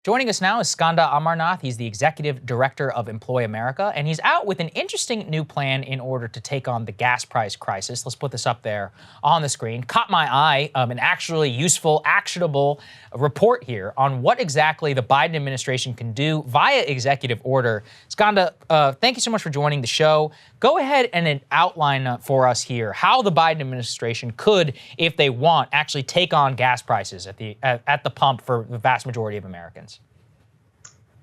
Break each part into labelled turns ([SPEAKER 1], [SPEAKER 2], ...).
[SPEAKER 1] Joining us now is Skanda Amarnath. He's the Executive Director of Employ America, and he's out with an interesting new plan in order to take on the gas price crisis. Let's put this up there on the screen. Caught my eye, an actually useful, actionable report here on what exactly the Biden administration can do via executive order. Skanda, thank you so much for joining the show. Go ahead and outline for us here how the Biden administration could, if they want, actually take on gas prices at the pump for the vast majority of Americans.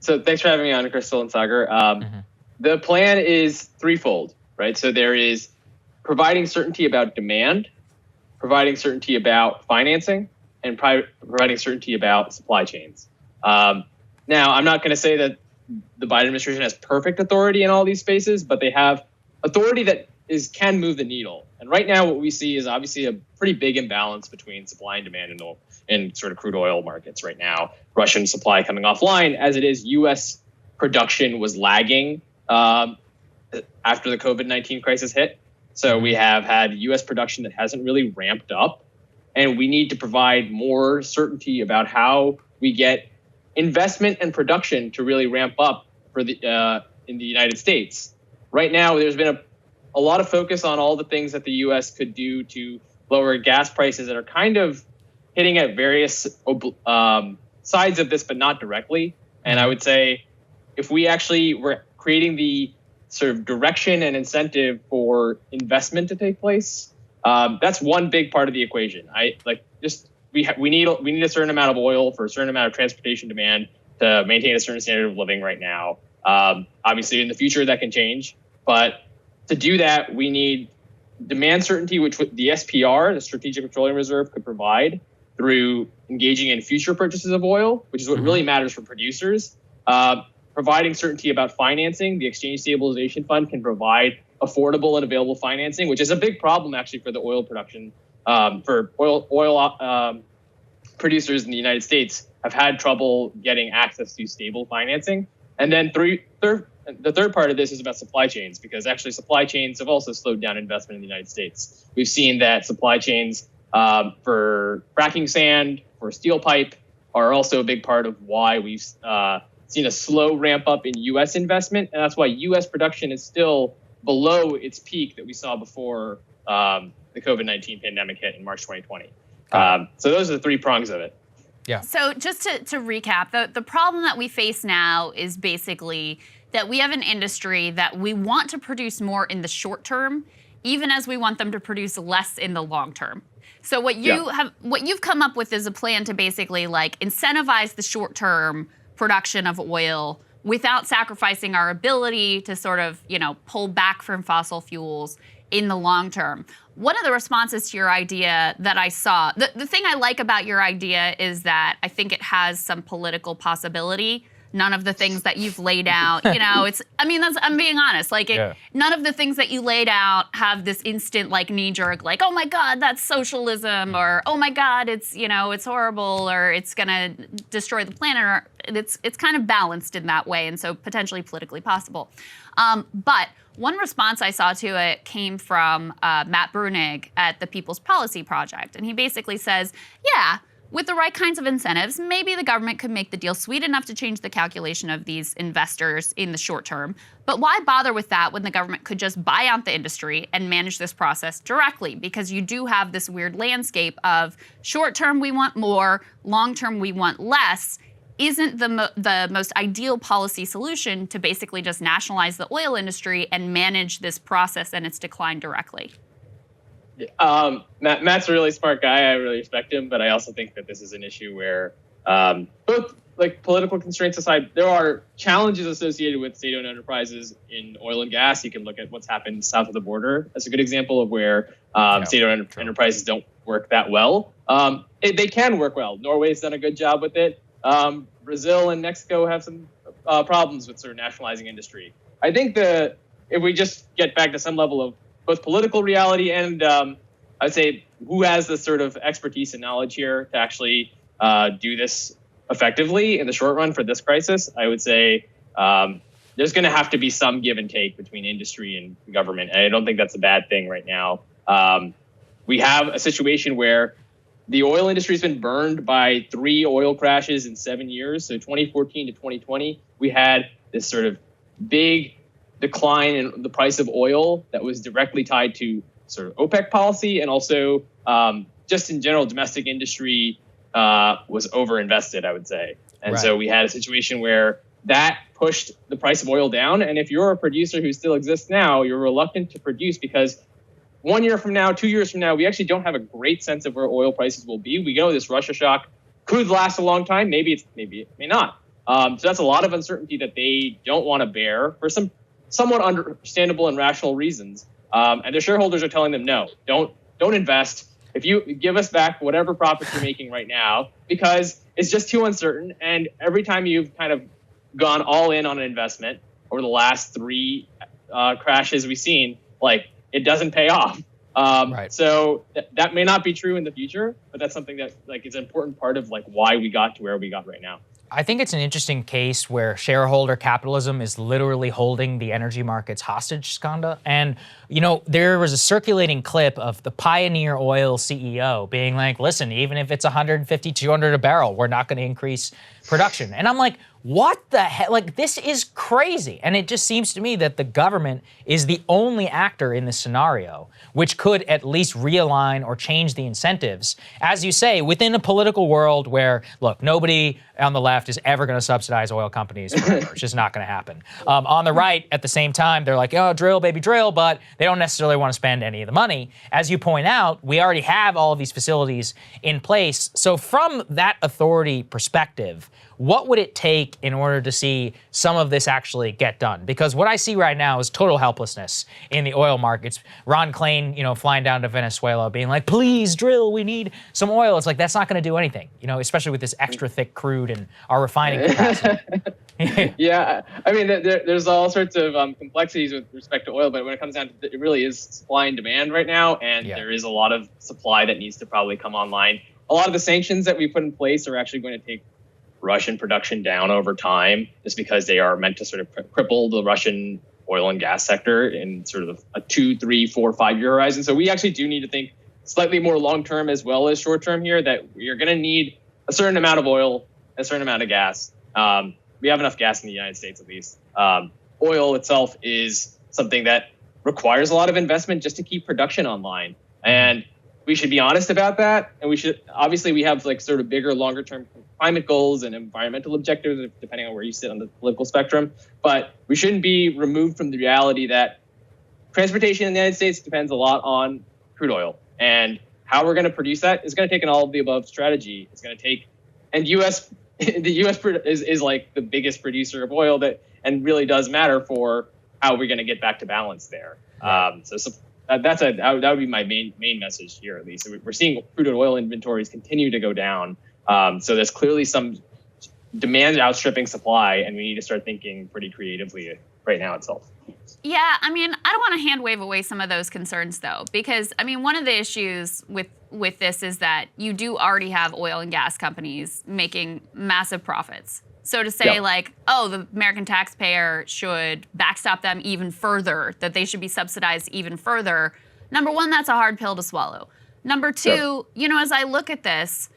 [SPEAKER 2] So thanks for having me on, Krystal and Saagar. The plan is threefold, right? So there is providing certainty about demand, providing certainty about financing, and providing certainty about supply chains. Now, I'm not going to say that the Biden administration has perfect authority in all these spaces, but they have authority that can move the needle. And right now, what we see is obviously a pretty big imbalance between supply and demand in sort of crude oil markets right now. Russian supply coming offline, as it is U.S. production was lagging after the COVID-19 crisis hit. So we have had U.S. production that hasn't really ramped up, and we need to provide more certainty about how we get investment and production to really ramp up for in the United States. Right now, there's been a lot of focus on all the things that the U.S. could do to lower gas prices that are kind of hitting at various sides of this, but not directly. And I would say if we actually were creating the sort of direction and incentive for investment to take place, that's one big part of the equation. We need a certain amount of oil for a certain amount of transportation demand to maintain a certain standard of living right now. Obviously, in the future, that can change. But to do that, we need demand certainty, which the SPR, the Strategic Petroleum Reserve, could provide through engaging in future purchases of oil, which is what really matters for producers. Providing certainty about financing. The Exchange Stabilization Fund can provide affordable and available financing, which is a big problem actually for the oil production. For oil producers in the United States have had trouble getting access to stable financing. And then the third part of this is about supply chains, because actually supply chains have also slowed down investment in the United States. We've seen that supply chains for fracking sand, for steel pipe, are also a big part of why we've seen a slow ramp up in U.S. investment. And that's why U.S. production is still below its peak that we saw before the COVID-19 pandemic hit in March 2020. So those are the three prongs of it.
[SPEAKER 3] Yeah. So just to recap, the problem that we face now is basically that we have an industry that we want to produce more in the short term, even as we want them to produce less in the long term. So what you've come up with is a plan to basically like incentivize the short term production of oil without sacrificing our ability to sort of, pull back from fossil fuels in the long term. One of the responses to your idea that I saw, the thing I like about your idea is that I think it has some political possibility. None of the things that you've laid out, I'm being honest. None of the things that you laid out have this instant knee jerk, oh my God, that's socialism, or oh my God, it's horrible, or it's gonna destroy the planet, or it's kind of balanced in that way, and so potentially politically possible. But one response I saw to it came from Matt Bruenig at the People's Policy Project, and he basically says, with the right kinds of incentives, maybe the government could make the deal sweet enough to change the calculation of these investors in the short term. But why bother with that when the government could just buy out the industry and manage this process directly? Because you do have this weird landscape of short term we want more, long term we want less. Isn't the most ideal policy solution to basically just nationalize the oil industry and manage this process and its decline directly?
[SPEAKER 2] Matt's a really smart guy. I really respect him, but I also think that this is an issue where both political constraints aside, there are challenges associated with state-owned enterprises in oil and gas. You can look at what's happened south of the border as a good example of where state-owned enterprises don't work that well. They can work well. Norway's done a good job with it. Brazil and Mexico have some problems with sort of nationalizing industry. I think if we just get back to some level of both political reality and I would say who has the sort of expertise and knowledge here to actually do this effectively in the short run for this crisis, I would say there's going to have to be some give and take between industry and government. And I don't think that's a bad thing right now. We have a situation where The oil industry has been burned by 3 oil crashes in 7 years. So 2014 to 2020, we had this sort of big decline in the price of oil that was directly tied to sort of OPEC policy, and also just in general, domestic industry was overinvested, I would say. And so we had a situation where that pushed the price of oil down. And if you're a producer who still exists now, you're reluctant to produce because 1 year from now, 2 years from now, we actually don't have a great sense of where oil prices will be. We know this Russia shock could last a long time. Maybe it may not. So that's a lot of uncertainty that they don't want to bear for some somewhat understandable and rational reasons. And their shareholders are telling them, no, don't invest. If you give us back whatever profits you're making right now, because it's just too uncertain. And every time you've kind of gone all in on an investment over the last 3 crashes we've seen, like, it doesn't pay off. So that may not be true in the future, but that's something that like is an important part of like why we got to where we got right now.
[SPEAKER 1] I think it's an interesting case where shareholder capitalism is literally holding the energy markets hostage, Skanda. And, you know, there was a circulating clip of the Pioneer Oil CEO being like, listen, even if it's 150, 200 a barrel, we're not going to increase production. And I'm like, what the heck? Like, this is crazy. And it just seems to me that the government is the only actor in this scenario which could at least realign or change the incentives. As you say, within a political world where, look, nobody on the left is ever going to subsidize oil companies forever. It's just not going to happen. On the right, at the same time, they're like, oh, drill, baby, drill, but they don't necessarily want to spend any of the money. As you point out, we already have all of these facilities in place. So from that authority perspective, what would it take in order to see some of this actually get done? Because what I see right now is total helplessness in the oil markets. Ron Klain, you know, flying down to Venezuela, being like, please drill, we need some oil. It's like, that's not going to do anything, you know, especially with this extra thick crude and our refining capacity.
[SPEAKER 2] Yeah, I mean, there's all sorts of complexities with respect to oil, but when it comes down to it, really is supply and demand right now, and there is a lot of supply that needs to probably come online. A lot of the sanctions that we put in place are actually going to take Russian production down over time, just because they are meant to sort of cripple the Russian oil and gas sector in sort of a 2, 3, 4, 5 year horizon. So we actually do need to think slightly more long term as well as short term here, that you're going to need a certain amount of oil, a certain amount of gas. We have enough gas in the United States, at least. Oil itself is something that requires a lot of investment just to keep production online. And we should be honest about that. And we should, obviously, we have like sort of bigger, longer term climate goals and environmental objectives, depending on where you sit on the political spectrum. But we shouldn't be removed from the reality that transportation in the United States depends a lot on crude oil. And how we're going to produce that is going to take an all of the above strategy. It's going to take, and the U.S. is like the biggest producer of oil and really does matter for how we're going to get back to balance there. That would be my main message here, at least. We're seeing crude oil inventories continue to go down. So there's clearly some demand outstripping supply, and we need to start thinking pretty creatively right now itself.
[SPEAKER 3] Yeah, I mean, I don't want to hand wave away some of those concerns, though, because, I mean, one of the issues with this is that you do already have oil and gas companies making massive profits. So to say, like, oh, the American taxpayer should backstop them even further, that they should be subsidized even further, number one, that's a hard pill to swallow. Number two, you know, as I look at this,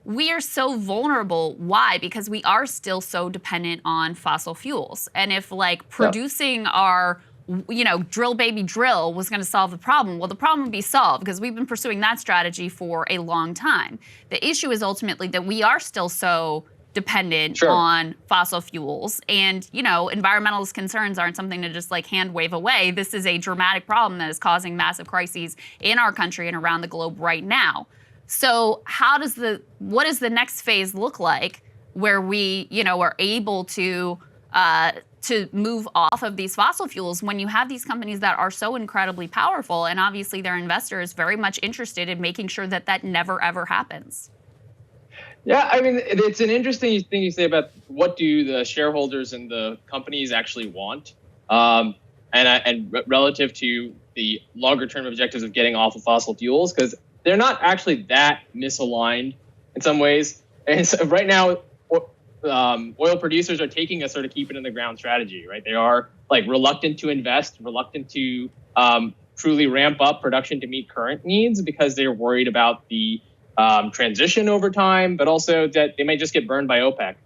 [SPEAKER 3] we are so vulnerable. Why? Because we are still so dependent on fossil fuels. And if, like, producing our, you know, drill baby drill was going to solve the problem, well, the problem would be solved because we've been pursuing that strategy for a long time. The issue is ultimately that we are still so dependent on fossil fuels, and, you know, environmentalist concerns aren't something to just like hand wave away. This is a dramatic problem that is causing massive crises in our country and around the globe right now. So what does the next phase look like where we, you know, are able to move off of these fossil fuels when you have these companies that are so incredibly powerful, and obviously their investors very much interested in making sure that that never ever happens?
[SPEAKER 2] Yeah, I mean, it's an interesting thing you say about what do the shareholders and the companies actually want, and relative to the longer term objectives of getting off of fossil fuels, because they're not actually that misaligned in some ways. And so right now, oil producers are taking a sort of keep it in the ground strategy, right? They are like reluctant to invest, reluctant to truly ramp up production to meet current needs because they're worried about the transition over time, but also that they might just get burned by OPEC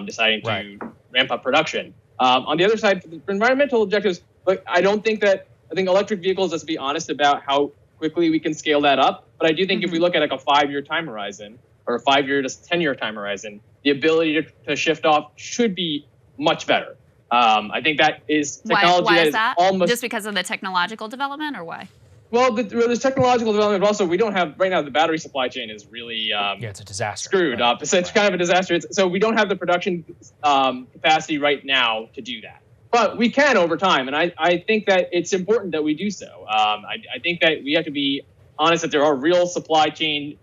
[SPEAKER 2] deciding to ramp up production. On the other side, for environmental objectives, look, I think electric vehicles, let's be honest about how quickly we can scale that up. But I do think if we look at like a 5-year time horizon or a 5-year to 10-year time horizon, the ability to shift off should be much better. I think that is technology
[SPEAKER 3] why
[SPEAKER 2] that
[SPEAKER 3] is that
[SPEAKER 2] almost
[SPEAKER 3] just because of the technological development, or why?
[SPEAKER 2] Well, there's technological development, but also we don't have right now. The battery supply chain is really
[SPEAKER 1] it's a disaster.
[SPEAKER 2] Screwed up. So it's kind of a disaster. So we don't have the production capacity right now to do that. But we can over time, and I think that it's important that we do so. I think that we have to be honest that there are real supply chain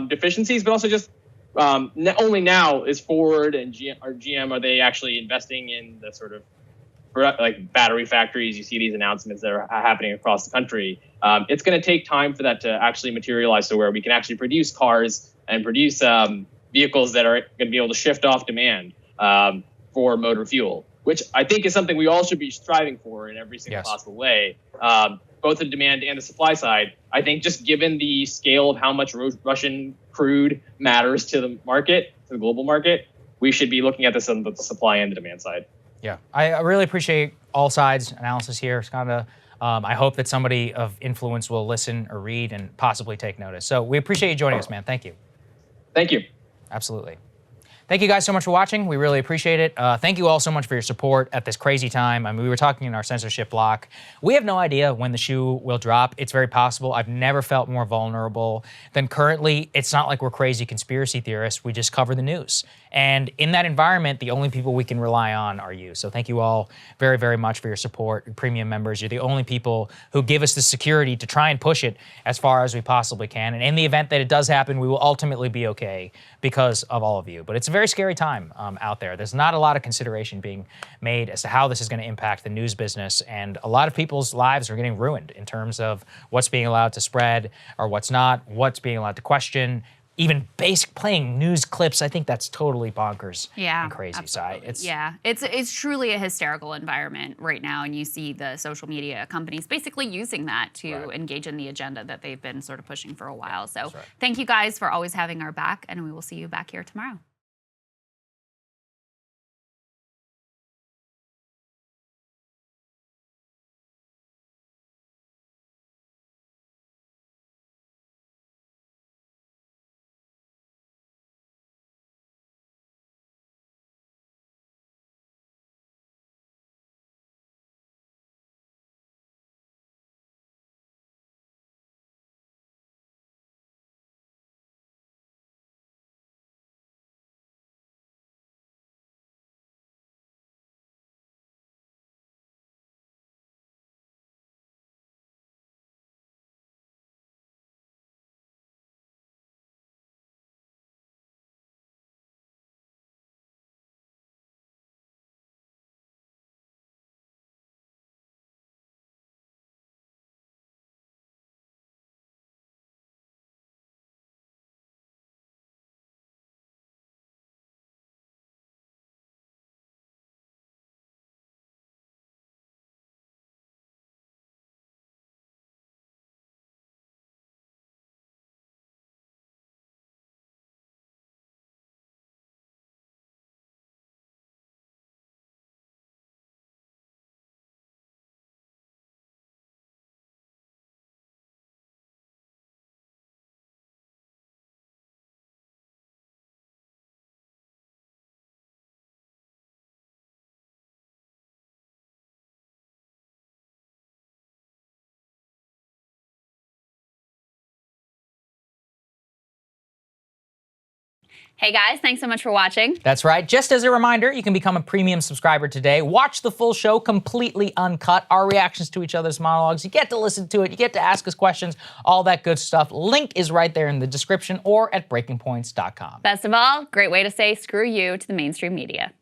[SPEAKER 2] deficiencies, but also just only now is Ford and GM are they actually investing in the sort of like battery factories. You see these announcements that are happening across the country. It's going to take time for that to actually materialize to where we can actually produce cars and produce vehicles that are going to be able to shift off demand for motor fuel, which I think is something we all should be striving for in every single possible way, both the demand and the supply side. I think just given the scale of how much Russian crude matters to the market, to the global market, we should be looking at this on the supply and the demand side.
[SPEAKER 1] Yeah, I really appreciate all sides analysis here, Skanda. I hope that somebody of influence will listen or read and possibly take notice. So we appreciate you joining us, man. Thank you.
[SPEAKER 2] Thank you.
[SPEAKER 1] Absolutely. Thank you guys so much for watching. We really appreciate it. Thank you all so much for your support at this crazy time. I mean, we were talking in our censorship block. We have no idea when the shoe will drop. It's very possible. I've never felt more vulnerable than currently. It's not like we're crazy conspiracy theorists. We just cover the news. And in that environment, the only people we can rely on are you. So thank you all very, very much for your support. Your premium members, you're the only people who give us the security to try and push it as far as we possibly can. And in the event that it does happen, we will ultimately be okay because of all of you. But it's a very scary time out there. There's not a lot of consideration being made as to how this is going to impact the news business. And a lot of people's lives are getting ruined in terms of what's being allowed to spread or what's not, what's being allowed to question. Even basic playing news clips, I think that's totally bonkers and crazy.
[SPEAKER 3] Absolutely. So it's truly a hysterical environment right now, and you see the social media companies basically using that to engage in the agenda that they've been sort of pushing for a while. So thank you guys for always having our back, and we will see you back here tomorrow. Hey guys, thanks so much for watching.
[SPEAKER 1] That's right. Just as a reminder, you can become a premium subscriber today. Watch the full show completely uncut, our reactions to each other's monologues. You get to listen to it, you get to ask us questions, all that good stuff. Link is right there in the description or at breakingpoints.com.
[SPEAKER 3] Best of all, great way to say screw you to the mainstream media.